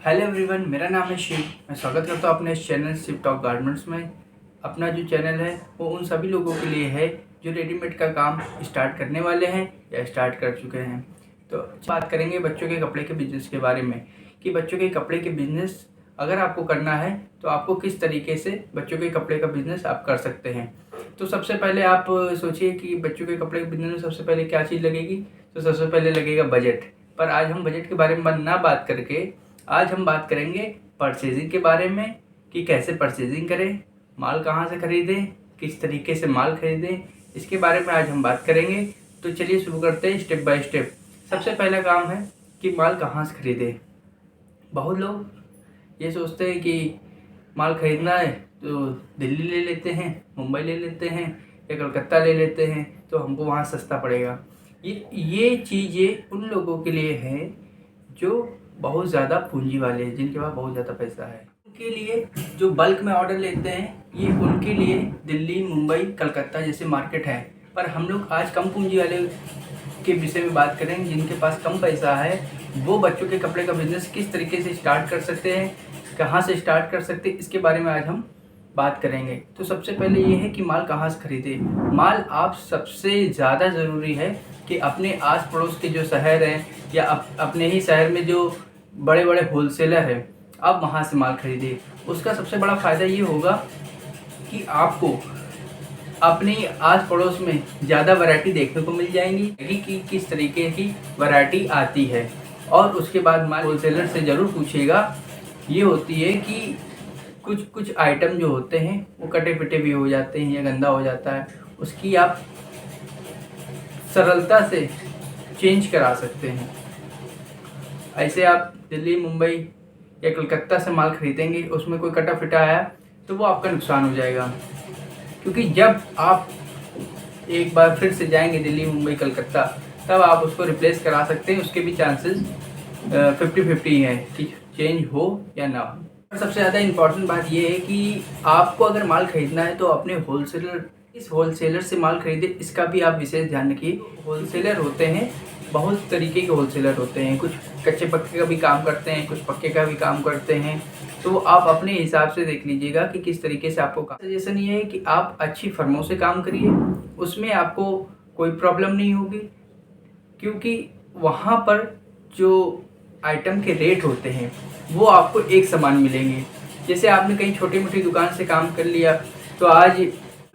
Hello everyone, मेरा नाम है शिव। मैं स्वागत करता हूँ अपने इस चैनल शिव टॉक गारमेंट्स में। अपना जो चैनल है वो उन सभी लोगों के लिए है जो रेडीमेड का काम स्टार्ट करने वाले हैं या स्टार्ट कर चुके हैं। तो बात करेंगे बच्चों के कपड़े के बिज़नेस के बारे में कि बच्चों के कपड़े के बिज़नेस अगर आपको करना है तो आपको किस तरीके से बच्चों के कपड़े का बिज़नेस आप कर सकते हैं। तो सबसे पहले आप सोचिए कि बच्चों के कपड़े के बिज़नेस में सबसे पहले क्या चीज़ लगेगी। तो सबसे पहले लगेगा बजट। पर आज हम बजट के बारे में ना बात करके आज हम बात करेंगे परचेजिंग के बारे में कि कैसे परचेजिंग करें, माल कहाँ से खरीदें, किस तरीके से माल खरीदें, इसके बारे में आज हम बात करेंगे। तो चलिए शुरू करते हैं स्टेप बाय स्टेप। सबसे पहला काम है कि माल कहाँ से खरीदें। बहुत लोग ये सोचते हैं कि माल खरीदना है तो दिल्ली ले लेते हैं, मुंबई ले लेते हैं या कलकत्ता ले लेते हैं तो हमको वहाँ सस्ता पड़ेगा। ये चीज़ें उन लोगों के लिए हैं जो बहुत ज़्यादा पूंजी वाले हैं, जिनके पास बहुत ज़्यादा पैसा है। उनके लिए जो बल्क में ऑर्डर लेते हैं ये उनके लिए दिल्ली, मुंबई, कलकत्ता जैसे मार्केट है। पर हम लोग आज कम पूंजी वाले के विषय में बात करें, जिनके पास कम पैसा है वो बच्चों के कपड़े का बिज़नेस किस तरीके से स्टार्ट कर सकते हैं, कहाँ से स्टार्ट कर सकते हैं, इसके बारे में आज हम बात करेंगे। तो सबसे पहले ये है कि माल कहाँ से खरीदें। माल आप सबसे ज़्यादा ज़रूरी है कि अपने आस पड़ोस के जो शहर हैं या अपने ही शहर में जो बड़े बड़े होलसेलर हैं आप वहाँ से माल खरीदें। उसका सबसे बड़ा फ़ायदा ये होगा कि आपको अपने आस पड़ोस में ज़्यादा वैरायटी देखने को मिल जाएंगी कि किस तरीके की वैरायटी आती है। और उसके बाद माल होलसेलर से ज़रूर पूछिएगा। ये होती है कि कुछ आइटम जो होते हैं वो कटे पिटे भी हो जाते हैं या गंदा हो जाता है, उसकी आप सरलता से चेंज करा सकते हैं। ऐसे आप दिल्ली, मुंबई या कलकत्ता से माल खरीदेंगे, उसमें कोई कटा फिटा आया तो वो आपका नुकसान हो जाएगा, क्योंकि जब आप एक बार फिर से जाएंगे दिल्ली, मुंबई, कलकत्ता तब आप उसको रिप्लेस करा सकते हैं। उसके भी चांसेस 50-50 हैं कि चेंज हो या ना हो। सबसे ज़्यादा इम्पॉर्टेंट बात ये है कि आपको अगर माल खरीदना है तो अपने इस होलसेलर से माल खरीदे, इसका भी आप विशेष ध्यान रखिए। होलसेलर होते हैं, बहुत तरीके के होलसेलर होते हैं, कुछ कच्चे पक्के का भी काम करते हैं, कुछ पक्के का भी काम करते हैं। तो आप अपने हिसाब से देख लीजिएगा कि किस तरीके से आपको सजेशन ये है कि आप अच्छी फर्मों से काम करिए, उसमें आपको कोई प्रॉब्लम नहीं होगी, क्योंकि वहाँ पर जो आइटम के रेट होते हैं वो आपको एक समान मिलेंगे। जैसे आपने कहीं छोटी मोटी दुकान से काम कर लिया तो आज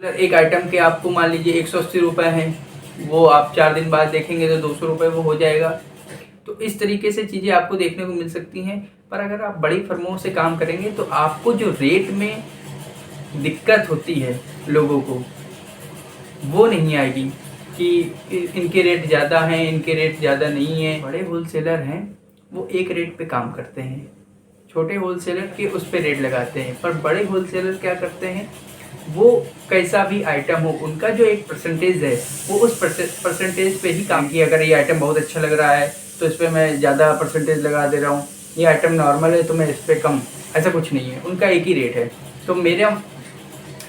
एक आइटम के आपको मान लीजिए 180 रुपये हैं, वो आप 4 दिन बाद देखेंगे तो 200 रुपये वो हो जाएगा। तो इस तरीके से चीज़ें आपको देखने को मिल सकती हैं। पर अगर आप बड़ी फर्मों से काम करेंगे तो आपको जो रेट में दिक्कत होती है लोगों को वो नहीं आएगी कि इनके रेट ज़्यादा हैं, इनके रेट ज़्यादा नहीं हैं। बड़े होलसेलर हैं वो एक रेट पे काम करते हैं, छोटे होलसेलर के उस पे रेट लगाते हैं। पर बड़े होलसेलर क्या करते हैं, वो कैसा भी आइटम हो उनका जो एक परसेंटेज है वो उस परसेंटेज पे ही काम किया। अगर ये आइटम बहुत अच्छा लग रहा है तो इस पर मैं ज़्यादा परसेंटेज लगा दे रहा हूँ, ये आइटम नॉर्मल है तो मैं इस पर कम, ऐसा कुछ नहीं है, उनका एक ही रेट है। तो मेरा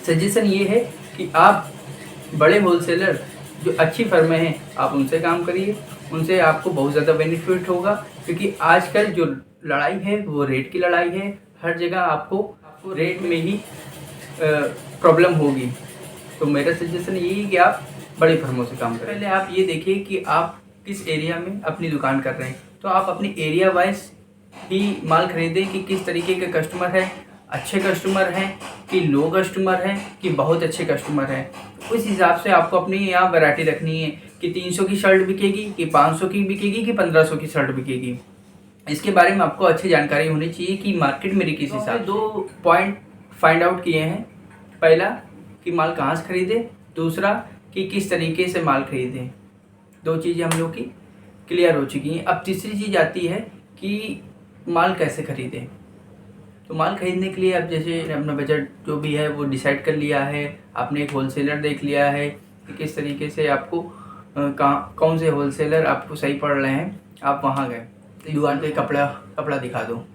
सजेशन ये है कि आप बड़े होलसेलर जो अच्छी फर्में हैं आप उनसे काम करिए, उनसे आपको बहुत ज़्यादा बेनिफिट होगा। क्योंकि आजकल जो लड़ाई है वो रेट की लड़ाई है, हर जगह आपको रेट में ही प्रॉब्लम होगी। तो मेरा सजेशन यही है कि आप बड़ी फर्मों से काम करें। पहले आप ये देखिए कि आप किस एरिया में अपनी दुकान कर रहे हैं, तो आप अपनी एरिया वाइज ही माल खरीदें कि किस तरीके के कस्टमर है, अच्छे कस्टमर हैं कि लो कस्टमर हैं कि बहुत अच्छे कस्टमर हैं। उस हिसाब से आपको अपनी यहाँ वैरायटी रखनी है कि 300 की शर्ट बिकेगी कि 500 की बिकेगी कि 1500 की शर्ट बिकेगी। इसके बारे में आपको अच्छी जानकारी होनी चाहिए कि मार्केट मेरी किस हिसाब से। 2 पॉइंट फाइंड आउट किए हैं। पहला कि माल कहाँ से खरीदें, दूसरा कि किस तरीके से माल खरीदें। 2 चीज़ें हम लोग की क्लियर हो चुकी हैं। अब तीसरी चीज़ आती है कि माल कैसे खरीदें। तो माल खरीदने के लिए अब जैसे अपना बजट जो भी है वो डिसाइड कर लिया है, आपने एक होलसेलर देख लिया है कि किस तरीके से आपको कौन से होलसेलर आपको सही पड़ रहे हैं, आप वहाँ गए दुकान पे कपड़ा दिखा दो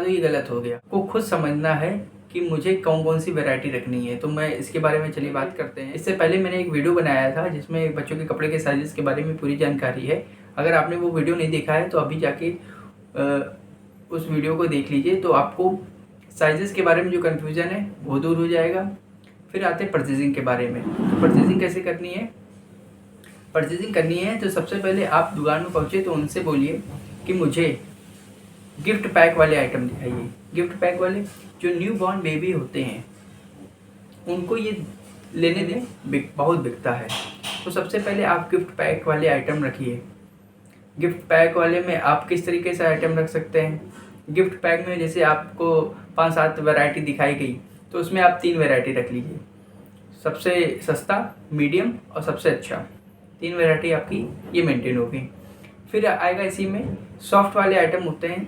ये गलत हो गया। आपको खुद समझना है कि मुझे कौन कौन सी वैरायटी रखनी है। तो मैं इसके बारे में चलिए बात करते हैं। इससे पहले मैंने एक वीडियो बनाया था जिसमें बच्चों के कपड़े के साइज़ के बारे में पूरी जानकारी है। अगर आपने वो वीडियो नहीं देखा है तो अभी जाके उस वीडियो को देख लीजिए, तो आपको साइजेस के बारे में जो कन्फ्यूज़न है वो दूर हो जाएगा। फिर आते हैं परचेजिंग के बारे में। तो परचेजिंग कैसे करनी है? परचेजिंग करनी है तो सबसे पहले आप दुकान में पहुँचे तो उनसे बोलिए कि मुझे गिफ्ट पैक वाले आइटम दिखाइए। गिफ्ट पैक वाले जो न्यू बॉर्न बेबी होते हैं उनको ये लेने दें, बहुत बिकता है। तो सबसे पहले आप गिफ्ट पैक वाले आइटम रखिए। गिफ्ट पैक वाले में आप किस तरीके से आइटम रख सकते हैं? गिफ्ट पैक में जैसे आपको 5-7 वैरायटी दिखाई गई तो उसमें आप 3 वैरायटी रख लीजिए, सबसे सस्ता, मीडियम और सबसे अच्छा। 3 वैरायटी आपकी ये मेंटेन होगी। फिर आएगा इसी में सॉफ्ट वाले आइटम होते हैं,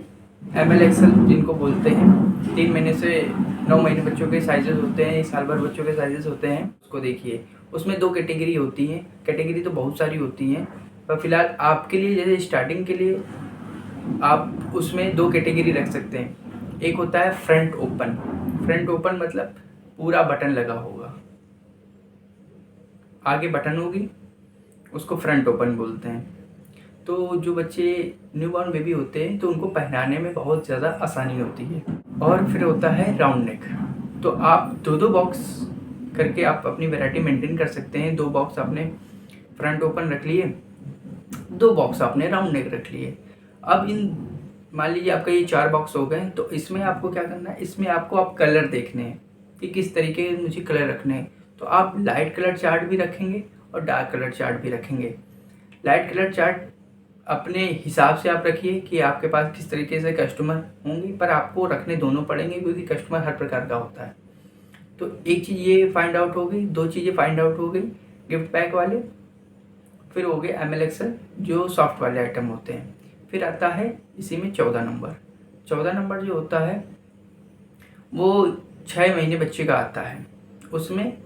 ML XL जिनको बोलते हैं। 3 महीने से 9 महीने बच्चों के साइजेस होते हैं, साल भर बच्चों के साइजेस होते हैं। उसको देखिए, उसमें 2 कैटेगरी होती हैं। कैटेगरी तो बहुत सारी होती हैं, पर फिलहाल आपके लिए जैसे स्टार्टिंग के लिए आप उसमें 2 कैटेगरी रख सकते हैं। एक होता है फ्रंट ओपन। फ्रंट ओपन मतलब पूरा बटन लगा होगा, आगे बटन होगी, उसको फ्रंट ओपन बोलते हैं। तो जो बच्चे न्यूबॉर्न बेबी होते हैं तो उनको पहनाने में बहुत ज़्यादा आसानी होती है। और फिर होता है राउंड नेक। तो आप 2-2 बॉक्स करके आप अपनी वैरायटी मेंटेन कर सकते हैं। 2 बॉक्स आपने फ्रंट ओपन रख लिए, 2 बॉक्स आपने राउंड नेक रख लिए। अब इन मान लीजिए आपका ये 4 बॉक्स हो गए, तो इसमें आपको क्या करना है, इसमें आपको आप कलर देखने हैं कि किस तरीके के मुझे कलर रखने हैं। तो आप लाइट कलर चार्ट भी रखेंगे और डार्क कलर चार्ट भी रखेंगे। लाइट कलर चार्ट अपने हिसाब से आप रखिए कि आपके पास किस तरीके से कस्टमर होंगे, पर आपको रखने दोनों पड़ेंगे क्योंकि कस्टमर हर प्रकार का होता है। तो एक चीज़ ये फाइंड आउट हो गई, 2 चीज़ें फाइंड आउट हो गई गिफ्ट पैक वाले। फिर हो गए ML XL जो सॉफ्ट वाले आइटम होते हैं। फिर आता है इसी में 14 नंबर। 14 नंबर जो होता है वो 6 महीने बच्चे का आता है। उसमें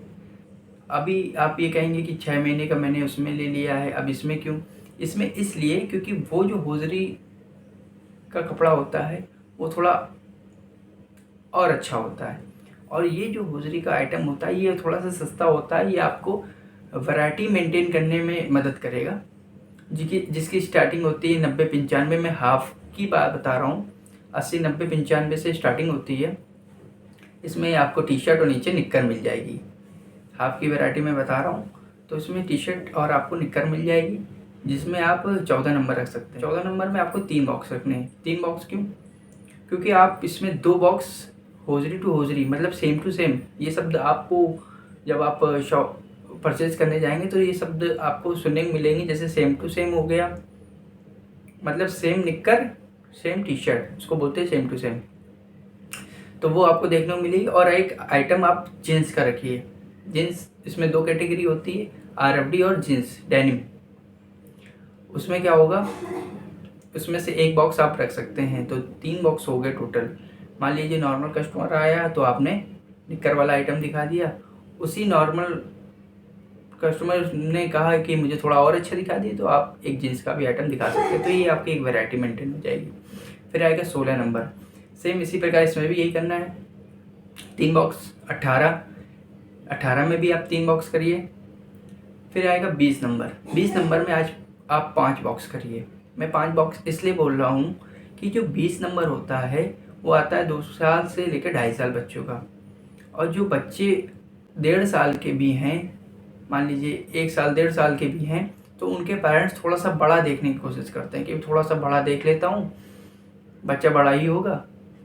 अभी आप ये कहेंगे कि 6 महीने का मैंने उसमें ले लिया है, अब इसमें क्यों? इसमें इसलिए क्योंकि वो जो होजरी का कपड़ा होता है वो थोड़ा और अच्छा होता है, और ये जो होजरी का आइटम होता है ये थोड़ा सा सस्ता होता है। ये आपको वैरायटी मेंटेन करने में मदद करेगा, जिसकी स्टार्टिंग होती है 90-95 में। हाफ की बात बता रहा हूँ, 80-90-95 से स्टार्टिंग होती है। इसमें आपको टी शर्ट और नीचे निक्कर मिल जाएगी। हाफ की वैरायटी में बता रहा हूँ, तो इसमें टी शर्ट और आपको निक्कर मिल जाएगी, जिसमें आप 14 नंबर रख सकते हैं। 14 नंबर में आपको 3 बॉक्स रखने हैं। 3 बॉक्स क्यों? क्योंकि आप इसमें 2 बॉक्स होजरी टू होजरी मतलब सेम टू सेम, ये शब्द आपको जब आप शॉप परचेज करने जाएंगे तो ये शब्द आपको सुनने को मिलेंगे। जैसे सेम टू सेम हो गया, मतलब सेम निक्कर सेम टी शर्ट, उसको बोलते हैं सेम टू सेम। तो वो आपको देखने को मिलेगी। और एक आइटम आप जीन्स का रखिए। जीन्स इसमें 2 कैटेगरी होती है, RFD और जीन्स डेनिम। उसमें क्या होगा, उसमें से 1 बॉक्स आप रख सकते हैं, तो 3 बॉक्स हो गए टोटल। मान लीजिए नॉर्मल कस्टमर आया तो आपने निक्कर वाला आइटम दिखा दिया, उसी नॉर्मल कस्टमर ने कहा कि मुझे थोड़ा और अच्छा दिखा दिए तो आप एक जीन्स का भी आइटम दिखा सकते हैं। तो ये आपकी एक वैरायटी मेंटेन हो जाएगी। फिर आएगा 16 नंबर। सेम इसी प्रकार इसमें भी यही करना है, 3 बॉक्स। 18 में भी आप 3 बॉक्स करिए। फिर आएगा 20 नंबर। 20 नंबर में आज आप 5 बॉक्स करिए। मैं 5 बॉक्स इसलिए बोल रहा हूँ कि जो 20 नंबर होता है वो आता है 2 साल से लेकर 2.5 साल बच्चों का। और जो बच्चे 1.5 साल के भी हैं, मान लीजिए 1 साल 1.5 साल के भी हैं, तो उनके पेरेंट्स थोड़ा सा बड़ा देखने की कोशिश करते हैं कि थोड़ा सा बड़ा देख लेता हूँ, बच्चा बड़ा ही होगा,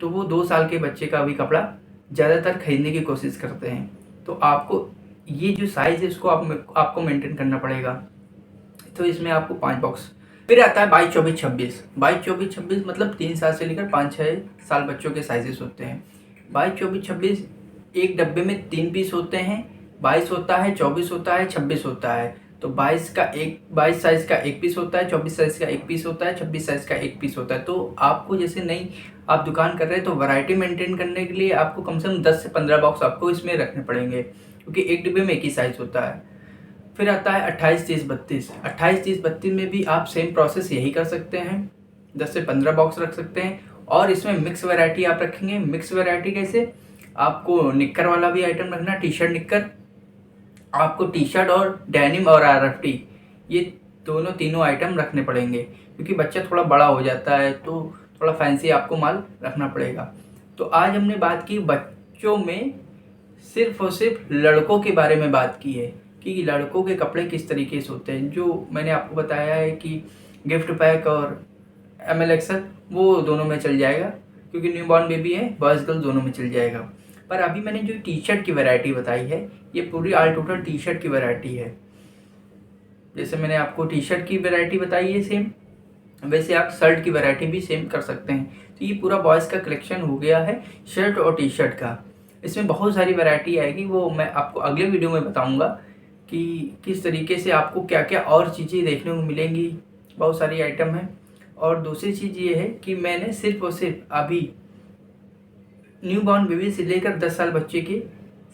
तो वो 2 साल के बच्चे का भी कपड़ा ज़्यादातर खरीदने की कोशिश करते हैं। तो आपको ये जो साइज़ है इसको आपको मेंटेन करना पड़ेगा। तो इसमें आपको 5 बॉक्स। फिर आता है 22, 24, 26। 22, 24, 26 मतलब 3 साल से लेकर 5-6 साल बच्चों के साइजेस होते हैं। 22, 24, 26 एक डब्बे में 3 पीस होते हैं। 22 होता है, 24 होता है, 26 होता है। तो 22 साइज़ का 1 पीस होता है, 24 साइज़ का 1 पीस होता है, 26 साइज़ का 1 पीस होता है। तो आपको जैसे नहीं आप दुकान कर रहे हैं तो वैरायटी मेंटेन करने के लिए आपको कम से कम 10 से 15 बॉक्स आपको इसमें रखने पड़ेंगे, क्योंकि एक डिब्बे में एक ही साइज़ होता है। फिर आता है 28, 30, 32। 28, 30, 32 में भी आप सेम प्रोसेस यही कर सकते हैं, 10 से 15 बॉक्स रख सकते हैं। और इसमें मिक्स वैरायटी आप रखेंगे। मिक्स वैरायटी कैसे? आपको निक्कर वाला भी आइटम रखना, टी शर्ट निक्कर। आपको टी शर्ट और डेनिम और RFD ये तीनों आइटम रखने पड़ेंगे, क्योंकि बच्चा थोड़ा बड़ा हो जाता है तो थोड़ा फैंसी आपको माल रखना पड़ेगा। तो आज हमने बात की बच्चों में सिर्फ और सिर्फ लड़कों के बारे में बात की है कि लड़कों के कपड़े किस तरीके से होते हैं। जो मैंने आपको बताया है कि गिफ्ट पैक और ML एक्सल वो दोनों में चल जाएगा, क्योंकि न्यू बॉर्न बेबी है, बॉयज़ गर्ल दोनों में चल जाएगा। पर अभी मैंने जो टी शर्ट की वैरायटी बताई है ये पूरी ऑल टोटल टी शर्ट की वैरायटी है। जैसे मैंने आपको टी शर्ट की वैरायटी बताई है सेम, वैसे आप शर्ट की वैरायटी भी सेम कर सकते हैं। तो ये पूरा बॉयज़ का कलेक्शन हो गया है शर्ट और टी शर्ट का। इसमें बहुत सारी वैरायटी आएगी, वो मैं आपको अगले वीडियो में बताऊंगा कि किस तरीके से आपको क्या क्या और चीज़ें देखने को मिलेंगी। बहुत सारी आइटम है। और दूसरी चीज़ ये है कि मैंने सिर्फ और सिर्फ अभी न्यू बॉर्न बेबी से लेकर 10 साल बच्चे के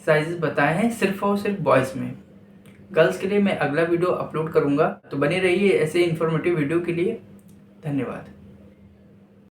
साइजेस बताए हैं, सिर्फ और सिर्फ बॉयज़ में। गर्ल्स के लिए मैं अगला वीडियो अपलोड करूंगा, तो बने रहिए ऐसे इन्फॉर्मेटिव वीडियो के लिए। धन्यवाद।